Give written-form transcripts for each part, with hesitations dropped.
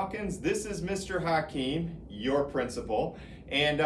Falcons. This is Mr. Hakeem, your principal. And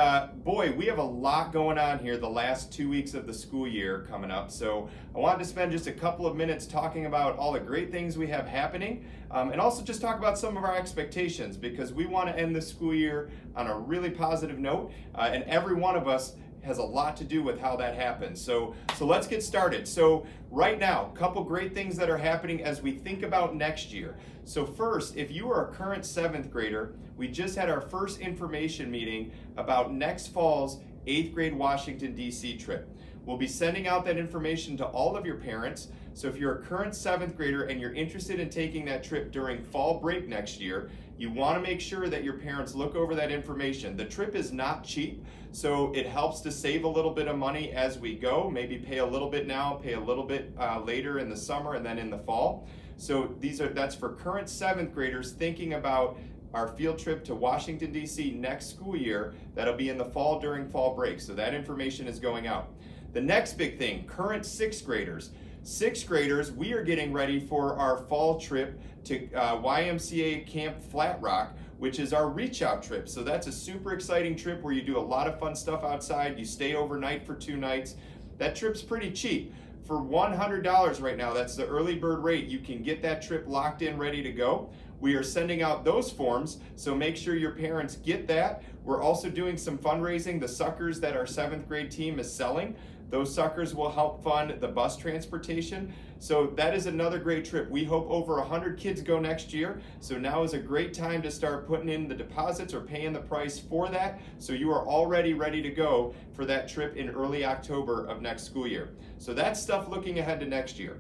boy, we have a lot going on here the last 2 weeks of the school year coming up. So I wanted to spend just a couple of minutes talking about all the great things we have happening, and also just talk about some of our expectations, because we want to end the school year on a really positive note, and every one of us has a lot to do with how that happens. So let's get started. So right now, a couple great things that are happening as we think about next year. So first, if you are a current 7th grader, we just had our first information meeting about next fall's 8th grade Washington, D.C. trip. We'll be sending out that information to all of your parents. So if you're a current 7th grader and you're interested in taking that trip during fall break next year, you want to make sure that your parents look over that information. The trip is not cheap, so it helps to save a little bit of money as we go. Maybe pay a little bit now, pay a little bit later in the summer and then in the fall. So that's for current 7th graders thinking about our field trip to Washington, D.C. next school year. That'll be in the fall during fall break. So that information is going out. The next big thing, current 6th graders. 6th graders, we are getting ready for our fall trip to YMCA Camp Flat Rock, which is our reach out trip. So that's a super exciting trip where you do a lot of fun stuff outside. You stay overnight for 2 nights. That trip's pretty cheap. For $100 right now, that's the early bird rate, you can get that trip locked in, ready to go. We are sending out those forms, so make sure your parents get that. We're also doing some fundraising. The suckers that our 7th grade team is selling, those suckers will help fund the bus transportation. So that is another great trip. We hope over 100 kids go next year. So now is a great time to start putting in the deposits or paying the price for that, so you are already ready to go for that trip in early October of next school year. So that's stuff looking ahead to next year.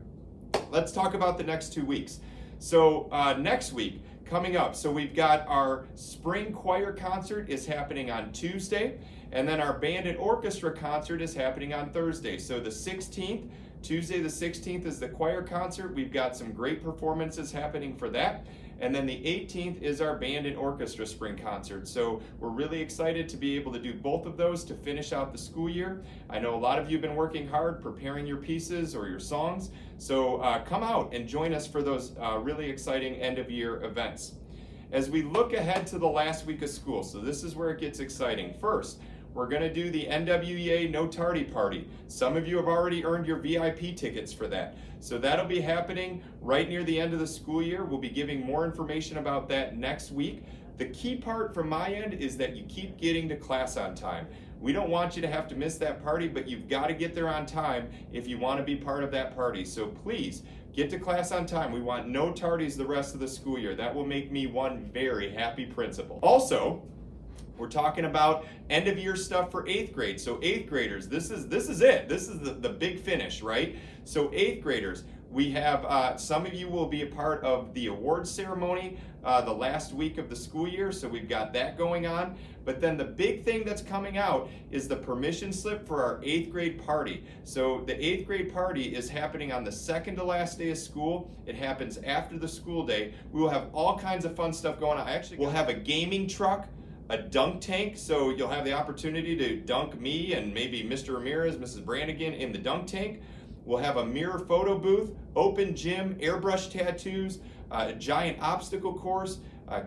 Let's talk about the next 2 weeks. So next week, coming up, so we've got our spring choir concert is happening on Tuesday, and then our band and orchestra concert is happening on Thursday. So the 16th, Tuesday the 16th is the choir concert. We've got some great performances happening for that. And then the 18th is our band and orchestra spring concert. So we're really excited to be able to do both of those to finish out the school year. I know a lot of you have been working hard preparing your pieces or your songs. So come out and join us for those really exciting end of year events. As we look ahead to the last week of school, so this is where it gets exciting. First, we're going to do the NWEA No Tardy Party. Some of you have already earned your VIP tickets for that. So that'll be happening right near the end of the school year. We'll be giving more information about that next week. The key part from my end is that you keep getting to class on time. We don't want you to have to miss that party, but you've got to get there on time if you want to be part of that party. So please, get to class on time. We want no tardies the rest of the school year. That will make me one very happy principal. Also, we're talking about end of year stuff for 8th grade. So 8th graders, this is it. This is the big finish, right? So 8th graders, we have some of you will be a part of the awards ceremony the last week of the school year. So we've got that going on. But then the big thing that's coming out is the permission slip for our 8th grade party. So the 8th grade party is happening on the second to last day of school. It happens after the school day. We will have all kinds of fun stuff going on. We'll have a gaming truck, a dunk tank, so you'll have the opportunity to dunk me and maybe Mr. Ramirez, Mrs. Brannigan in the dunk tank. We'll have a mirror photo booth, open gym, airbrush tattoos, a giant obstacle course,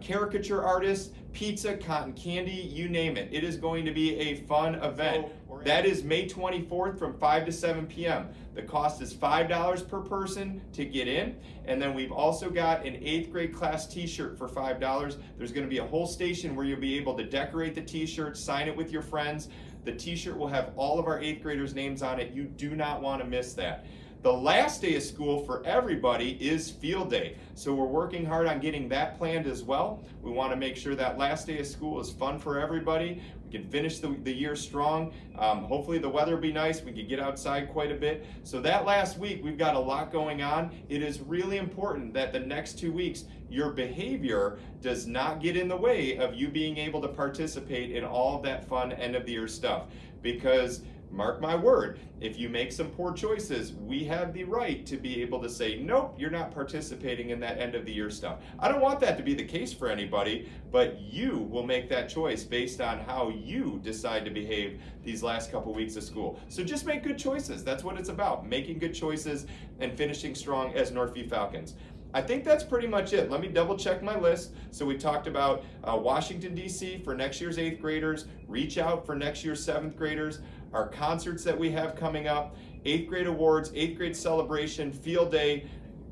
caricature artists, pizza, cotton candy, you name it. It is going to be a fun event. That is May 24th from 5 to 7 p.m. The cost is $5 per person to get in. And then we've also got an 8th grade class t-shirt for $5. There's going to be a whole station where you'll be able to decorate the t-shirt, sign it with your friends. The t-shirt will have all of our 8th graders' names on it. You do not want to miss that. The last day of school for everybody is field day. So we're working hard on getting that planned as well. We want to make sure that last day of school is fun for everybody. We can finish the year strong. Hopefully the weather will be nice. We can get outside quite a bit. So that last week, we've got a lot going on. It is really important that the next 2 weeks, your behavior does not get in the way of you being able to participate in all of that fun end of the year stuff. Because mark my word, if you make some poor choices, we have the right to be able to say, nope, you're not participating in that end of the year stuff. I don't want that to be the case for anybody, but you will make that choice based on how you decide to behave these last couple weeks of school. So just make good choices. That's what it's about, making good choices and finishing strong as Northview Falcons. I think that's pretty much it. Let me double check my list. So we talked about Washington, D.C. for next year's 8th graders, Reach Out for next year's 7th graders, our concerts that we have coming up, 8th grade awards, 8th grade celebration, field day.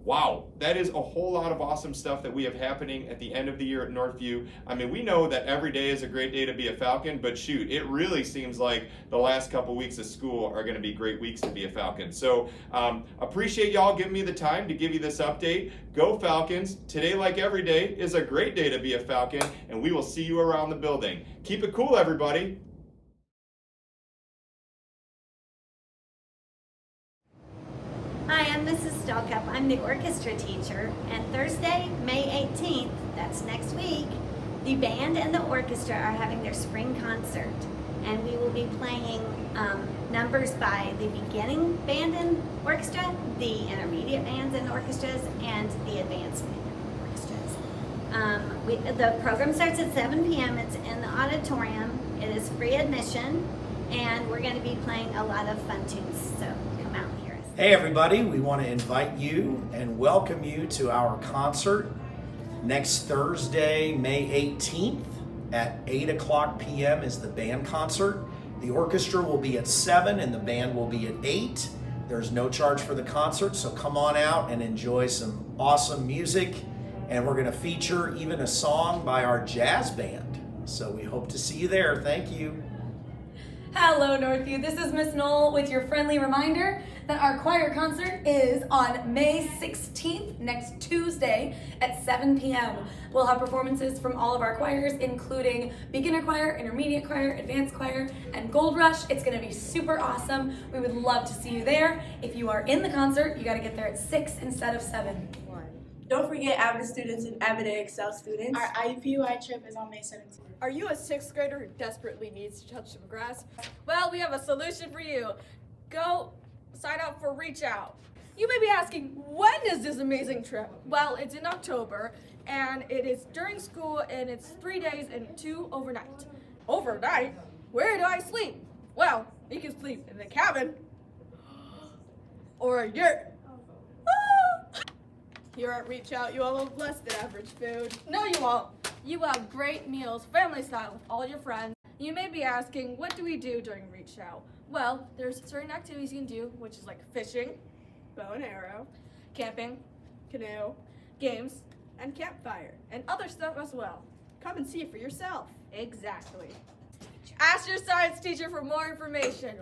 Wow, that is a whole lot of awesome stuff that we have happening at the end of the year at Northview. I mean, we know that every day is a great day to be a Falcon, but shoot, it really seems like the last couple weeks of school are going to be great weeks to be a Falcon. So appreciate y'all giving me the time to give you this update. Go Falcons. Today, like every day, is a great day to be a Falcon, and we will see you around the building. Keep it cool, everybody. Hi, I'm Mrs. Stalkup. I'm the orchestra teacher, and Thursday, May 18th, that's next week, the band and the orchestra are having their spring concert, and we will be playing numbers by the beginning band and orchestra, the intermediate bands and orchestras, and the advanced band and orchestras. The program starts at 7 p.m. It's in the auditorium. It is free admission, and we're going to be playing a lot of fun tunes, so come out and hear us. Hey everybody, we want to invite you and welcome you to our concert next Thursday, May 18th at 8 o'clock p.m. is the band concert. The orchestra will be at 7 and the band will be at 8. There's no charge for the concert, so come on out and enjoy some awesome music. And we're going to feature even a song by our jazz band. So we hope to see you there. Thank you. Hello Northview, this is Miss Knoll with your friendly reminder that our choir concert is on May 16th, next Tuesday at 7 p.m. We'll have performances from all of our choirs, including beginner choir, intermediate choir, advanced choir, and Gold Rush. It's gonna be super awesome. We would love to see you there. If you are in the concert, you gotta get there at 6 instead of 7. Don't forget Avid students and Avid Excel students. Our IUPUI trip is on May 17th. Are you a 6th grader who desperately needs to touch some grass? Well, we have a solution for you. Go sign up for Reach Out. You may be asking, when is this amazing trip? Well, it's in October, and it is during school, and it's 3 days and 2 overnight. Overnight? Where do I sleep? Well, you can sleep in the cabin or a yurt. Here at Reach Out, you all have less than average food. No, you won't. You will have great meals, family style, with all your friends. You may be asking, what do we do during Reach Out? Well, there's certain activities you can do, which is like fishing, Bow and arrow, camping, canoe, games, and campfire. and other stuff as well. Come and see for yourself. Exactly. Ask your science teacher for more information.